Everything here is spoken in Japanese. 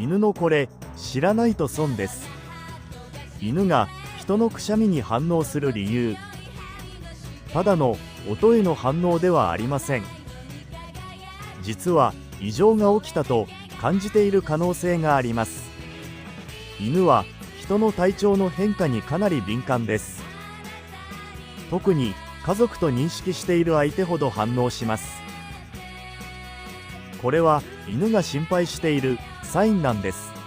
犬のこれ知らないと損です。犬が人のくしゃみに反応する理由、ただの音への反応ではありません。実は異常が起きたと感じている可能性があります。犬は人の体調の変化にかなり敏感です。特に家族と認識している相手ほど反応します。これは犬が心配しているサインなんです。